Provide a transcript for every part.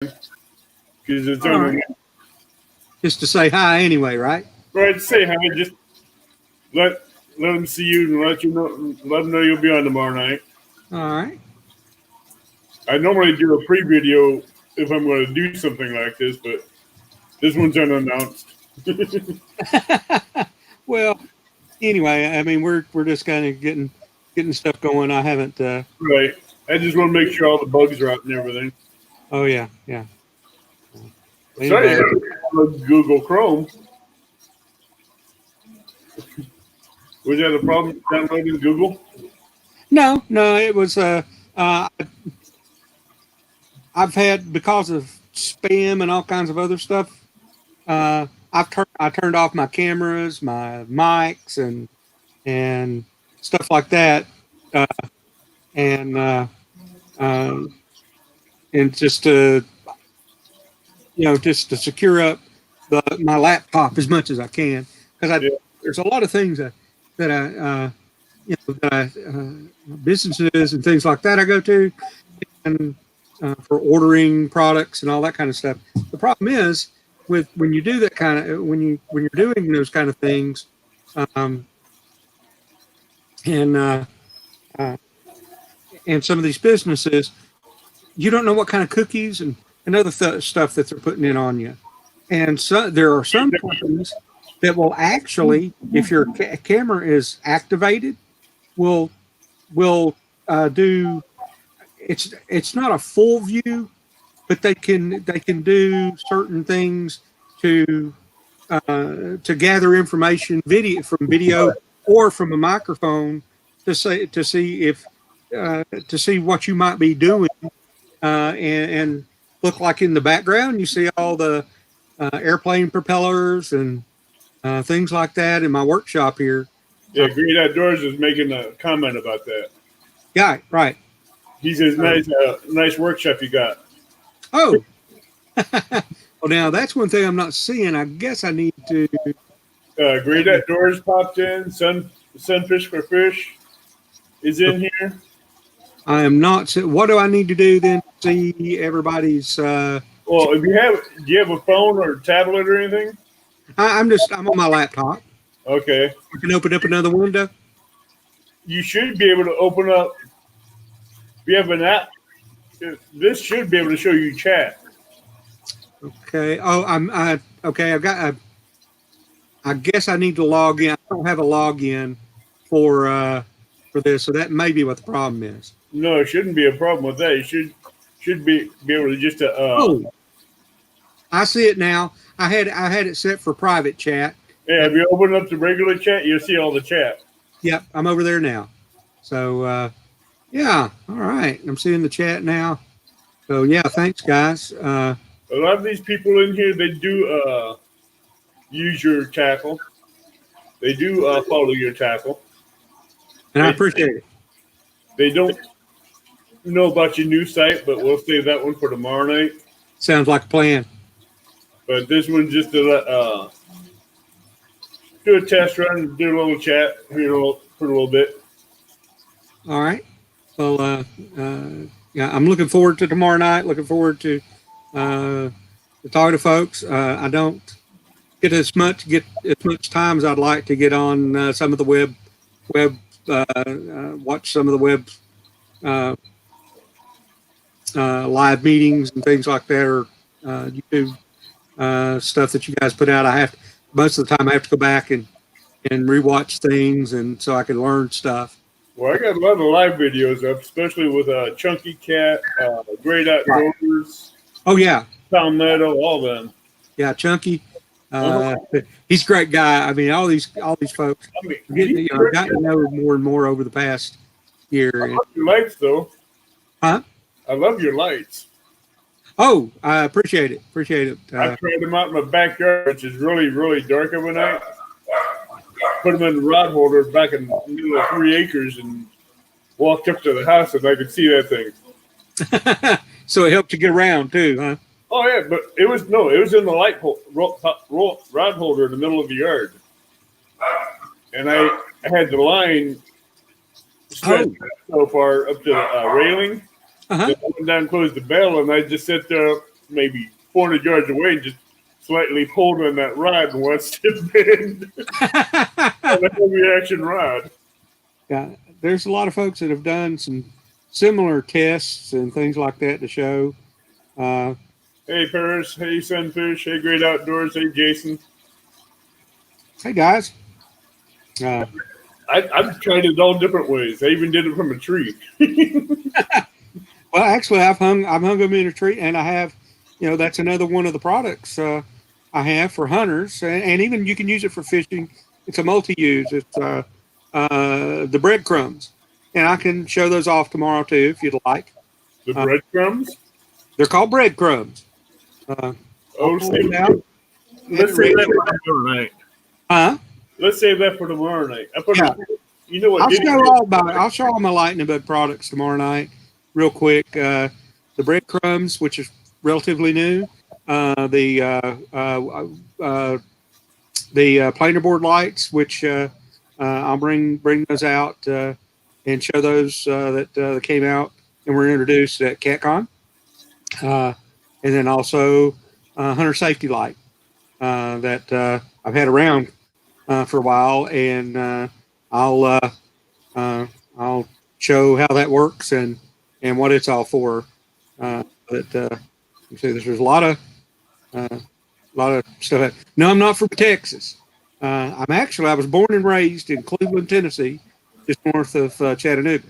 because it's All right. Just to say hi anyway, right? Right. Say hi. Just let them see you and let them know you'll be on tomorrow night. All right. I normally do a pre-video if I'm going to do something like this, but this one's unannounced. Well, anyway, I mean, we're just kind of getting stuff going. I haven't. Right. I just want to make sure all the bugs are out and everything. Oh yeah. Sorry, Google Chrome. Was that a problem downloading Google? No, it was. I've had, because of spam and all kinds of other stuff. I turned off my cameras, my mics, and stuff like that, and just to just to secure up my laptop as much as I can, because there's a lot of things that I businesses and things like that I go to, and for ordering products and all that kind of stuff. The problem is when you do that kind of when you're doing those kind of things, and some of these businesses, you don't know what kind of cookies and other stuff that they're putting in on you. And so there are some companies that will actually, if your camera is activated, will do. It's not a full view, but they can do certain things to gather information from video or from a microphone to see what you might be doing, and look like in the background you see all the airplane propellers and things like that in my workshop here. Yeah, Great Outdoors is making a comment about that. Yeah, right. He says, nice workshop you got. Oh. Well, now that's one thing I'm not seeing. I guess I need to. Great Outdoors popped in. Sunfish for Fish is in here. I am not. What do I need to do then to see everybody's? Well, do you have a phone or tablet or anything? I'm on my laptop. Okay. I can open up another window. You should be able to open up. If you have an app, this should be able to show you chat. Okay. Oh, okay. I guess I need to log in. I don't have a login for this, so that may be what the problem is. No, it shouldn't be a problem with that. You should be able to just. Oh, I see it now. I had it set for private chat. Yeah, if you open up the regular chat, you'll see all the chat. Yep, I'm over there now. So yeah, all right. I'm seeing the chat now. So yeah, thanks guys. A lot of these people in here, they do use your tackle. They do follow your tackle. And I appreciate it. They don't know about your new site, but we'll save that one for tomorrow night. Sounds like a plan. But this one's just to do a test run, do a little chat here for a little bit. All right. Well, yeah, I'm looking forward to tomorrow night. Looking forward to talking to folks. I don't get as much time as I'd like to get on some of the web watch some of the web live meetings and things like that, or YouTube stuff that you guys put out. Most of the time I have to go back and rewatch things, and so I can learn stuff. Well, I got a lot of live videos up, especially with Chunky Cat, Great Outdoors. Oh yeah, Tom Meadow, all them. Yeah, Chunky. He's a great guy. I mean, all these folks. I mean, I've gotten to know more and more over the past year. I love your lights, though. Huh? I love your lights. Oh, I appreciate it. I tried them out in my backyard, which is really, really dark of a night. Put them in the rod holder back in the middle of 3 acres and walked up to the house and I could see that thing. So it helped you get around too, huh? Oh yeah, but it was in the rod holder in the middle of the yard, and I had the line stretched so far up to the railing. I went down and closed the bell, and I just sit there maybe 400 yards away and just slightly pulled on that rod and watched it bend on a heavy action rod. Yeah, there's a lot of folks that have done some similar tests and things like that to show. Hey, Paris. Hey, Sunfish. Hey, Great Outdoors. Hey, Jason. Hey, guys. I've tried it all different ways. I even did it from a tree. Well, actually, I've hung them in a tree, and I have, that's another one of the products I have for hunters, and even you can use it for fishing. It's a multi-use. It's the breadcrumbs, and I can show those off tomorrow too if you'd like. The breadcrumbs? They're called breadcrumbs. Let's save that for tomorrow night. Huh? Let's save that for tomorrow night. You know what? I'll show all my lightning bug products tomorrow night, real quick. The breadcrumbs, which is relatively new. The planer board lights, which I'll bring those out and show those that came out and were introduced at CatCon. And then also hunter safety light that I've had around for a while, and I'll show how that works and what it's all for. You see, there's a lot of stuff. No, I'm not from Texas. I was born and raised in Cleveland, Tennessee, just north of Chattanooga.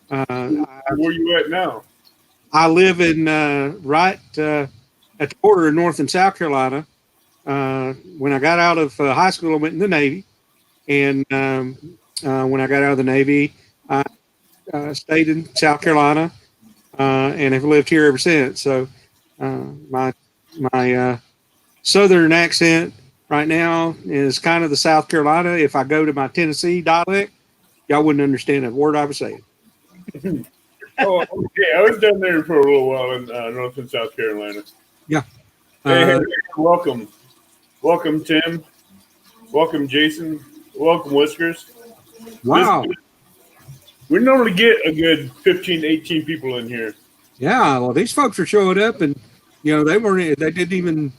Where you at now? I live in right at the border of North and South Carolina. When I got out of high school, I went in the Navy, and when I got out of the Navy, I stayed in South Carolina and have lived here ever since. So my southern accent right now is kind of the South Carolina. If I go to my Tennessee dialect, y'all wouldn't understand a word I was saying. Oh, okay. I was down there for a little while in North and South Carolina. Yeah. Hey, welcome. Welcome, Tim. Welcome, Jason. Welcome, Whiskers. Wow. We normally get a good 15, 18 people in here. Yeah. Well, these folks are showing up, and, they didn't even.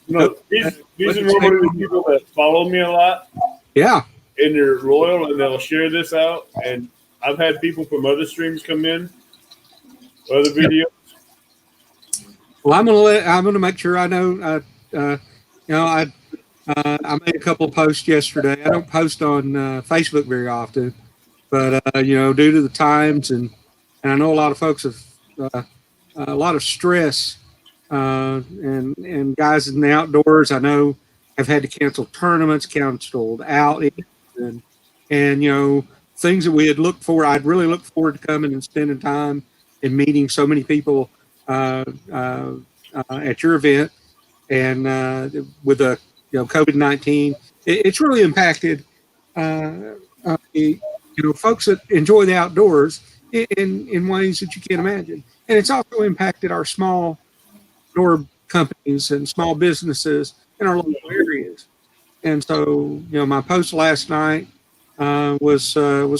No, these are normally the people that follow me a lot. Yeah. And they're loyal, and they'll share this out. And I've had people from other streams come in, other videos. Well, I'm gonna make sure I know. I made a couple of posts yesterday. I don't post on Facebook very often, but due to the times and I know a lot of folks have a lot of stress and guys in the outdoors. I know have had to cancel tournaments, canceled outings, and things that we had looked for. I'd really looked forward to coming and spending time and meeting so many people at your event, and with the COVID-19, it's really impacted folks that enjoy the outdoors in ways that you can't imagine, and it's also impacted our small door companies and small businesses in our local areas. And so, my post last night was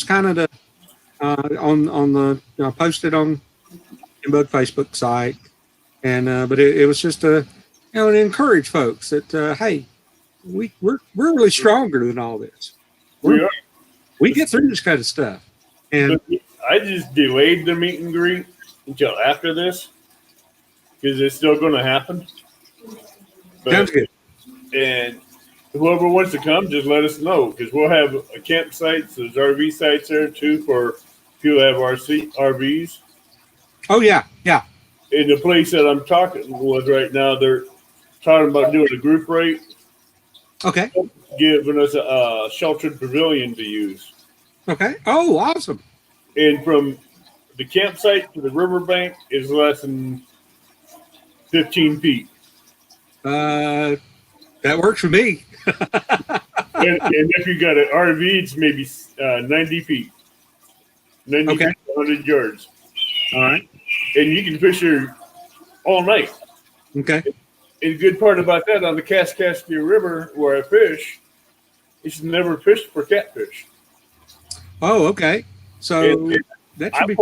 kind of on the posted on the bugg Facebook site, and but it was just to encourage folks that hey, we're really stronger than all this. We get through this kind of stuff. And I just delayed the meet and greet until after this because it's still going to happen. Sounds good. And whoever wants to come, just let us know because we'll have a campsite. There's RV sites there too for people that have RVs. Oh yeah, yeah. In the place that I'm talking with right now, they're talking about doing a group rate. Okay. Giving us a sheltered pavilion to use. Okay. Oh, awesome. And from the campsite to the riverbank is less than 15 feet. That works for me. and if you got an RV, it's maybe 90 feet. 90 okay. feet, 100 yards. All right. And you can fish here all night. Okay. And the good part about that, on the Kaskaskia River where I fish, it's never fished for catfish. Oh, okay. So that should be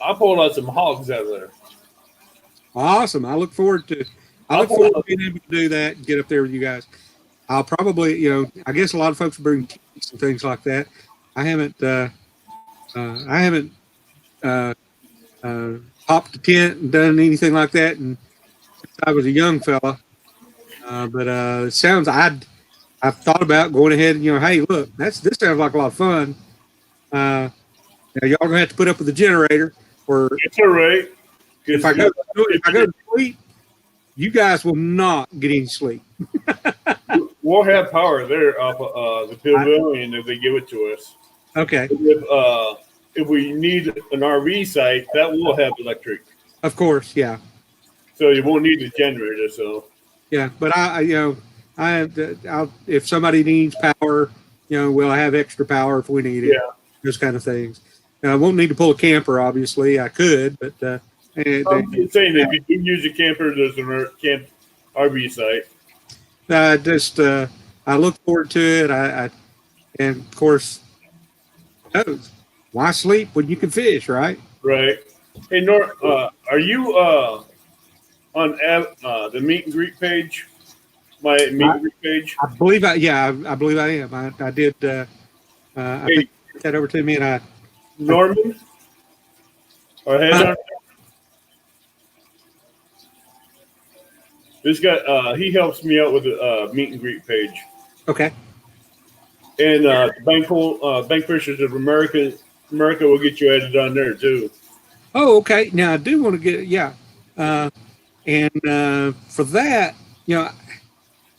I pulled out some hogs out of there. Awesome. I look forward to being able to do that and get up there with you guys. I'll probably, I guess a lot of folks bring tents and things like that. I haven't popped a tent and done anything like that, and since I was a young fella. But it sounds I've thought about going ahead and hey, look, this sounds like a lot of fun. Now y'all gonna have to put up with the generator, or it's all right. If I go to sleep, you guys will not get any sleep. We'll have power there off the pavilion if they give it to us. Okay. If we need an RV site, that will have electric. Of course, yeah. So you won't need a generator. So. Yeah, but I'll if somebody needs power, we'll have extra power if we need it. Yeah. Those kind of things. I won't need to pull a camper. Obviously, I could, but I'm just saying that if you do use a camper, there's an camp RV site. I look forward to it. And of course, why sleep when you can fish, right? Right. Hey, Nor, are you on the meet and greet page? My meet and greet page? I believe I am. I did. I think you sent that over to me, and Norman? Or this guy, he helps me out with the meet and greet page. Okay. And Bank Fishers of America will get you added on there too. Oh, okay. Now I do want to get and for that,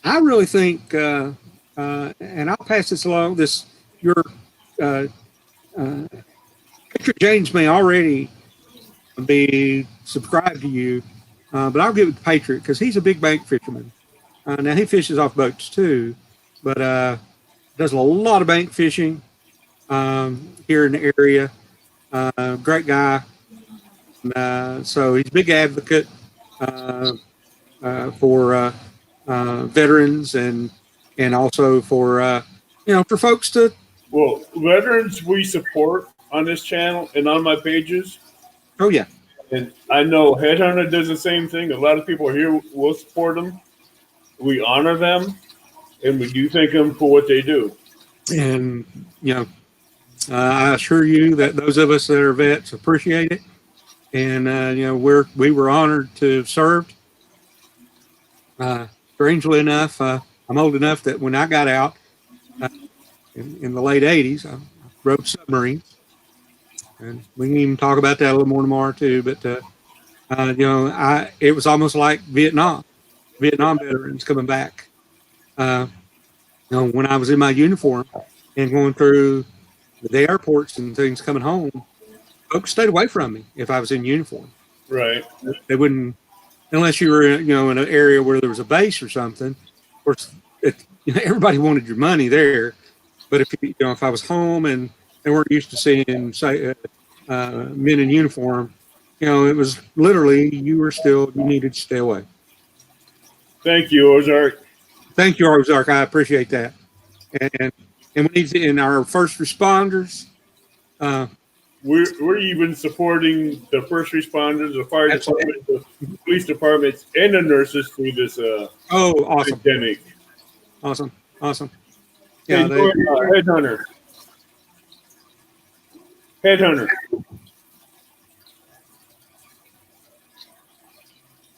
I really think, and I'll pass this along. Your Patrick James may already be subscribed to you, but I'll give it to Patrick because he's a big bank fisherman. Now he fishes off boats too, but does a lot of bank fishing here in the area. Great guy. So he's a big advocate for veterans and also for for folks to. Well, veterans we support on this channel and on my pages. Oh yeah. And I know Headhunter does the same thing. A lot of people here will support them. We honor them, and we do thank them for what they do. And I assure you that those of us that are vets appreciate it. And we were honored to have served. Strangely enough, I'm old enough that when I got out in the late '80s, I rode submarines, and we can even talk about that a little more tomorrow too. But it was almost like Vietnam veterans coming back. When I was in my uniform and going through the airports and things coming home, folks stayed away from me if I was in uniform. Right. They wouldn't, unless you were, in an area where there was a base or something. Of course, everybody wanted your money there. But if I was home and they weren't used to seeing, say, men in uniform, it was literally you needed to stay away. Thank you, Ozark. Thank you, Ozark. I appreciate that. And we need to, in our first responders. We're even supporting the first responders, the fire department, the police departments, and the nurses through this awesome pandemic. Awesome. Yeah, Headhunter.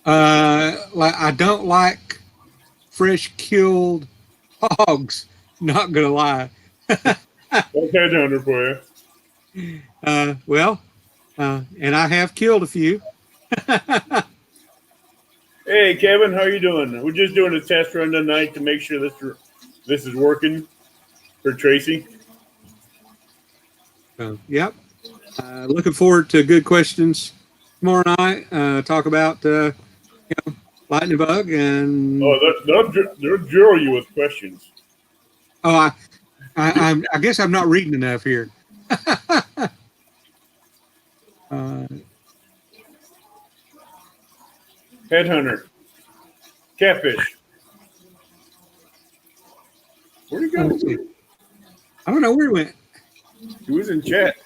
I don't like fresh killed hogs. Not gonna lie. That's Headhunter for you. And I have killed a few. Hey, Kevin, how you doing? We're just doing a test run tonight to make sure this is working for Tracy. Yep. Looking forward to good questions tomorrow night. Talk about lightning bug and. Oh, they'll drill you with questions. Oh, I guess I'm not reading enough here. Headhunter. Catfish. Where'd he go? I don't know where he went. He was in chat.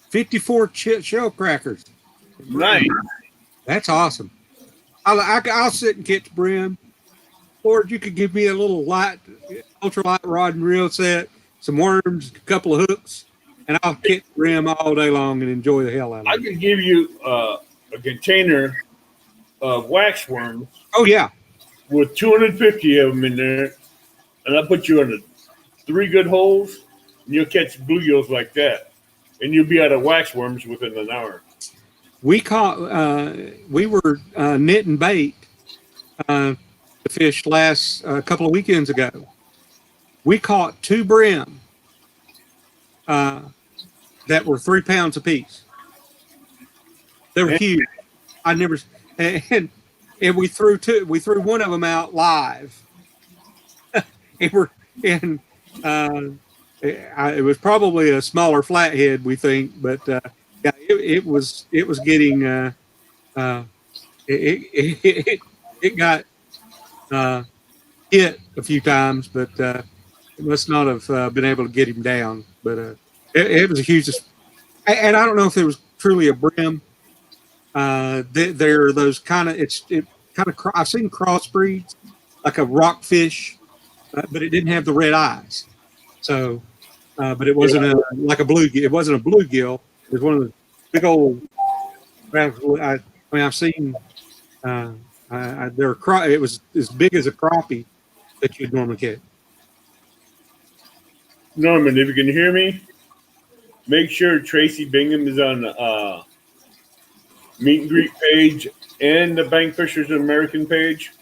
54 shell crackers. Nice. That's awesome. I'll sit and catch brim. Or you could give me a little ultralight rod and reel set, some worms, a couple of hooks, and I'll catch brim all day long and enjoy the hell out of it. I could give you a container of wax worms. Oh, yeah. With 250 of them in there, and I'll put you in 3 good holes, and you'll catch bluegills like that, and you'll be out of wax worms within an hour. We were knitting bait to fish last couple of weekends ago. We caught 2 brim that were 3 pounds apiece. They were huge. And we threw one of them out live. It was probably a smaller flathead, we think, but yeah, it was getting it got hit a few times, but it must not have been able to get him down. But it was a huge, and I don't know if there was truly a brim. There are those kind of I've seen crossbreeds like a rockfish, but it didn't have the red eyes. So, but it wasn't like a bluegill. It wasn't a bluegill. It was one of the big old. I've seen. It was as big as a crappie that you'd normally get. Norman, if you can hear me, make sure Tracy Bingham is on the Meet and Greet page and the Bank Fishers American page.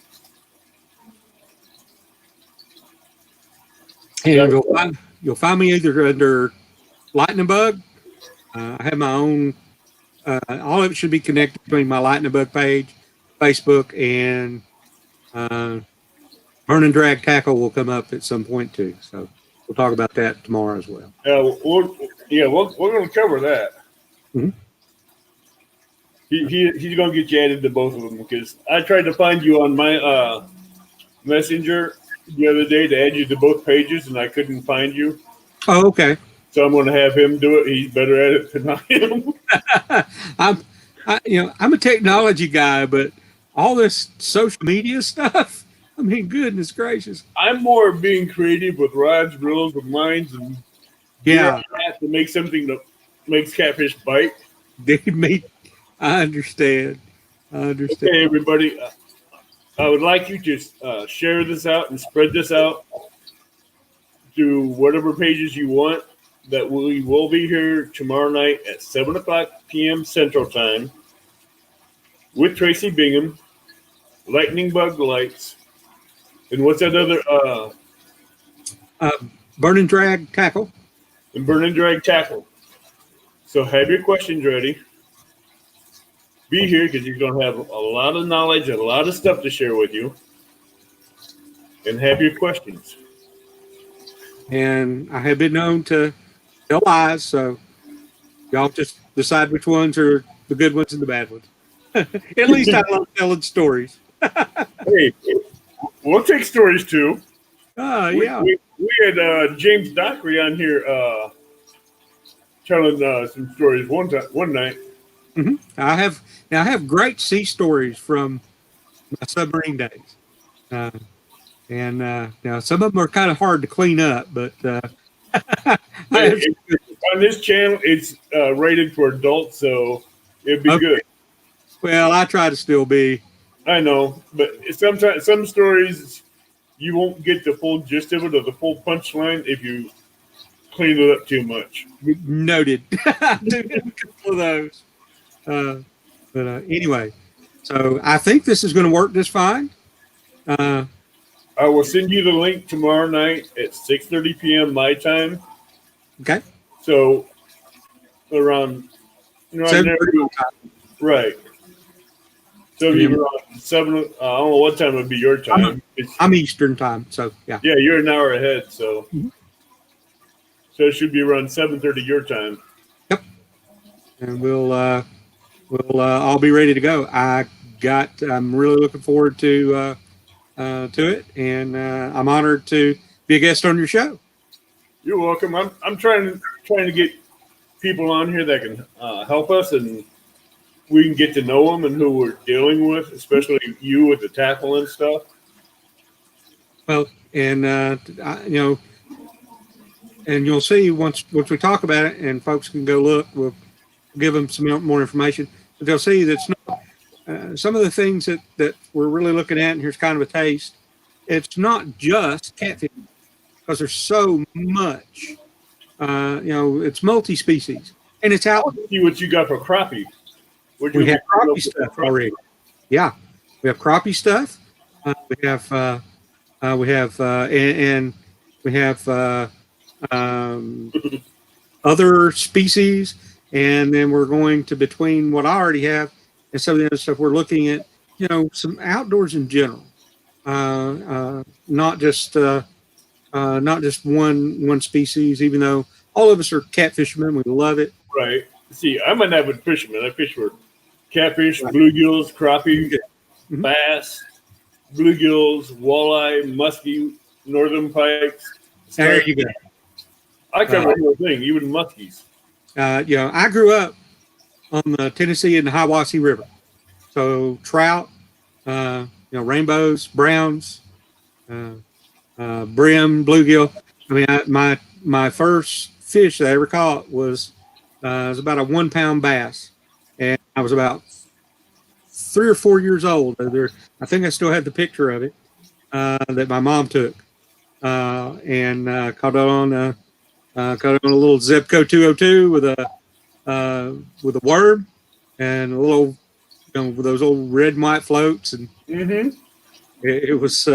And you'll find me either under Lightning Bug. I have my own. All of it should be connected between my Lightning Bug page, Facebook, and Burn and Drag Tackle will come up at some point too. So we'll talk about that tomorrow as well. We're going to cover that. Mm-hmm. He's going to get you added to both of them because I tried to find you on my messenger the other day to add you to both pages and I couldn't find you. Oh, okay. So I'm going to have him do it. He's better at it than I am. I'm a technology guy, but all this social media stuff, I mean, goodness gracious. I'm more being creative with rods, reels, with lines, and yeah, to make something that makes catfish bite. I understand. Okay, everybody. I would like you to share this out and spread this out to whatever pages you want. That we will be here tomorrow night at 7:00 p.m. Central Time with Tracy Bingham, Lightning Bug Lights, and what's that other? Burn and Drag Tackle. And Burn and Drag Tackle. So have your questions ready. Be here because you're going to have a lot of knowledge and a lot of stuff to share with you. And have your questions. And I have been known to tell lies, so y'all just decide which ones are the good ones and the bad ones. At least I love telling stories. Hey, we'll take stories too. Yeah. We had James Dockery on here telling some stories one night. Mm-hmm. I have great sea stories from my submarine days, and now some of them are kind of hard to clean up, but on this channel it's rated for adults, so it'd be good. Well, I try to still be. I know, but sometimes some stories you won't get the full gist of it or the full punchline if you clean it up too much. Noted. I do have a couple of those. But anyway, so I think this is going to work just fine. I will send you the link tomorrow night at 6:30 p.m. my time. Okay. So around, right. So you're on 7. I don't know what time would be your time. I'm Eastern time, so yeah. Yeah, you're an hour ahead, so so it should be around 7:30 your time. Yep. And we'll all be ready to go. I'm really looking forward to it, and I'm honored to be a guest on your show. You're welcome. I'm trying to get people on here that can help us and we can get to know them and who we're dealing with, especially you with the tackle and stuff. Well, and and you'll see once we talk about it, and folks can go look. We'll give them some more information, but they'll see that's not some of the things that we're really looking at. And here's kind of a taste. It's not just catfish because there's so much. It's multi-species, and it's out. See what you got for crappie. We have crappie stuff already. Yeah, we have crappie stuff. We have other species, and then we're going to between what I already have and some of the other stuff. We're looking at some outdoors in general, not just one species. Even though all of us are catfishermen, we love it. Right. See, I'm an avid fisherman. I fish for catfish, bluegills, crappie, bass, bluegills, walleye, muskie, northern pikes. There you go. I cover the whole thing, even muskies. I grew up on the Tennessee and the Hiwassee River, so trout, rainbows, browns, brim, bluegill. I mean, my first fish that I ever caught was about a 1 pound bass, and I was about 3 or 4 years old. I think I still had the picture of it that my mom took, and caught it on a little Zebco 202 with a worm and a little, with those old red and white floats, and it was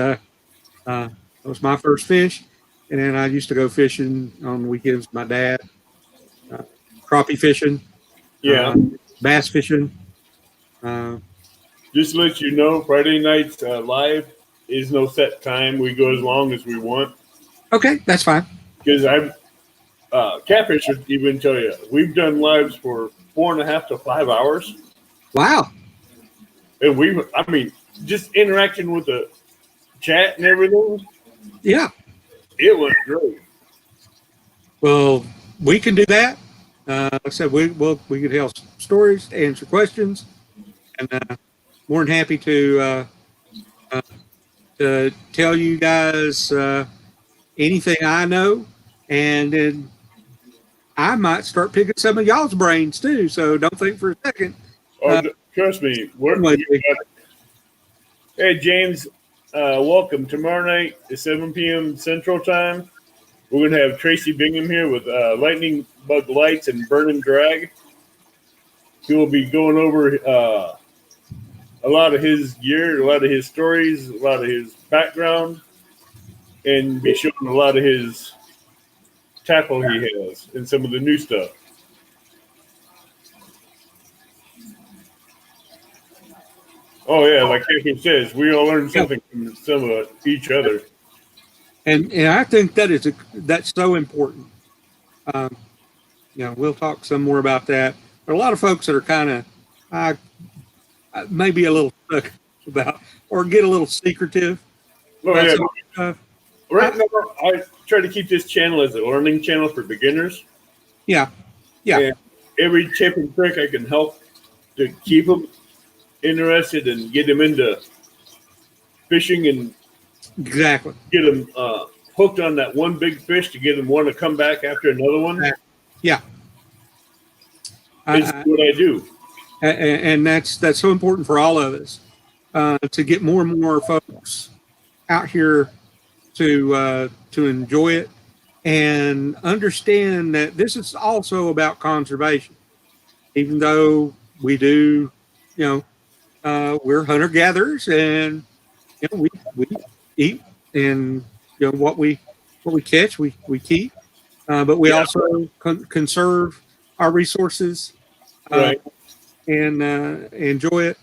my first fish. And then I used to go fishing on the weekends with my dad, crappie fishing, bass fishing. Just to let you know, Friday nights live is no set time. We go as long as we want. Okay, that's fine. Because I'm catfishers even tell you we've done lives for 4.5 to 5 hours. Wow. And just interaction with the chat and everything. Yeah. It was great. Well, we can do that. Like I said, we can tell stories, answer questions, and more than happy to tell you guys anything I know, and then I might start picking some of y'all's brains too. So don't think for a second. Trust me. Hey, James. Welcome. Tomorrow night at 7 p.m. Central Time, we're going to have Tracy Bingham here with Lightning Bug Lights and Burn and Drag. He will be going over a lot of his gear, a lot of his stories, a lot of his background, and be showing a lot of his tackle he has and some of the new stuff. Oh yeah, like Kevin says, we all learn something from some of each other. And I think that's so important. We'll talk some more about that. But a lot of folks that are kind of maybe a little stuck about, or get a little secretive. Oh yeah. Right now, I try to keep this channel as a learning channel for beginners. Yeah. And every tip and trick I can help to keep them interested and get them into fishing and exactly get them hooked on that one big fish to get them want to come back after another one. Yeah, it's what I do, and that's so important for all of us to get more and more folks out here to enjoy it and understand that this is also about conservation. Even though we do, we're hunter gatherers, and we eat, and what we catch we keep, but we also conserve our resources, right, and enjoy it.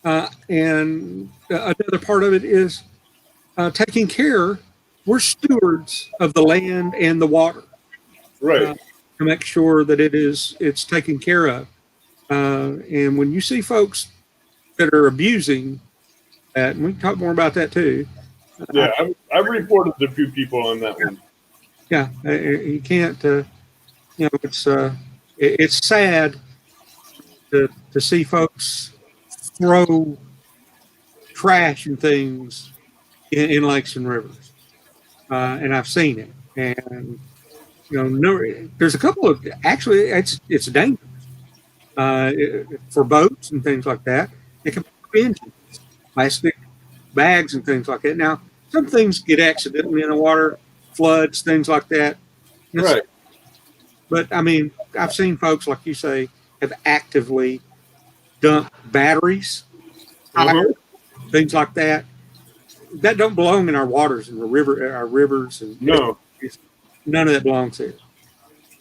And another part of it is taking care. We're stewards of the land and the water, right, to make sure that it's taken care of. And when you see folks that are abusing that, and we can talk more about that too. Yeah, I've reported a few people on that one. Yeah, you can't. It's sad to see folks throw trash and things in lakes and rivers, and I've seen it. And there's a couple of actually it's dangerous for boats and things like that. It can be engines, plastic bags and things like that. Now, some things get accidentally in the water, floods, things like that. Right. But I mean, I've seen folks, like you say, have actively dumped batteries, tires, things like that. That don't belong in our waters and our rivers, and No. none of that belongs there.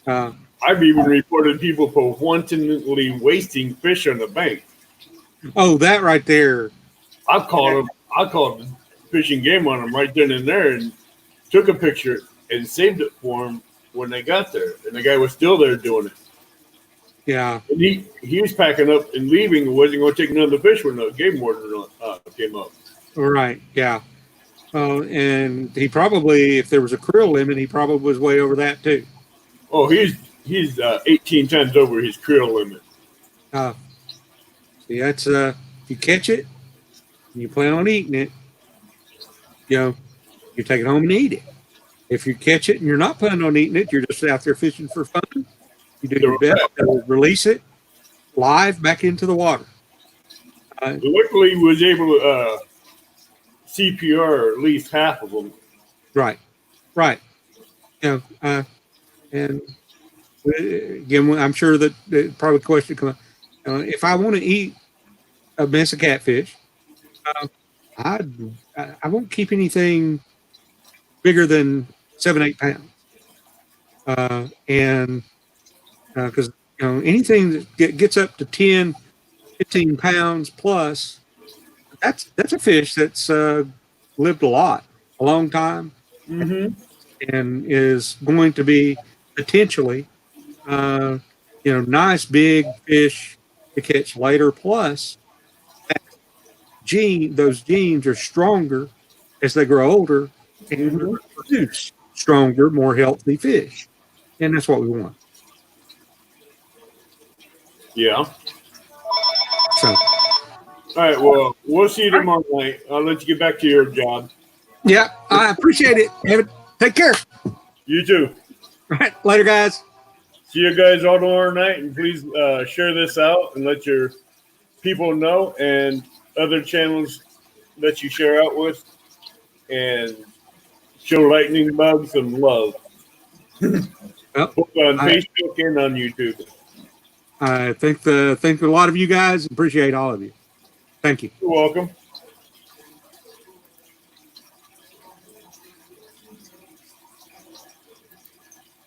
I've even reported people for wantonly wasting fish on the bank. Oh, that right there. I called the Fish and Game on them right then and there, and took a picture and saved it for them when they got there. And the guy was still there doing it. Yeah. And he was packing up and leaving and wasn't going to take none of the fish when the game warden came up. Right. Yeah. And he probably, if there was a creel limit, he probably was way over that too. Oh, he's 18 times over his creel limit. See, that's if you catch it and you plan on eating it, you take it home and eat it. If you catch it and you're not planning on eating it, you're just out there fishing for fun. You do your best to release it live back into the water. Luckily, he was able to CPR at least half of them. Right. And again, I'm sure that probably the question comes. If I want to eat a mess of catfish, I won't keep anything bigger than 7-8 pounds, and because anything that gets up to 10, 15 pounds plus, that's a fish that's lived a long time, and is going to be potentially nice big fish to catch later. Plus, those genes are stronger as they grow older and produce stronger, more healthy fish, and that's what we want. Yeah. So, all right. Well, we'll see you tomorrow night. I'll let you get back to your job. Yeah, I appreciate it. Take care. You too. All right, later, guys. See you guys all tomorrow night, and please share this out and let your people know, and other channels that you share out with, and show Lightning Bug some love. Both on Facebook and on YouTube. I thank a lot of you guys. Appreciate all of you. Thank you. You're welcome.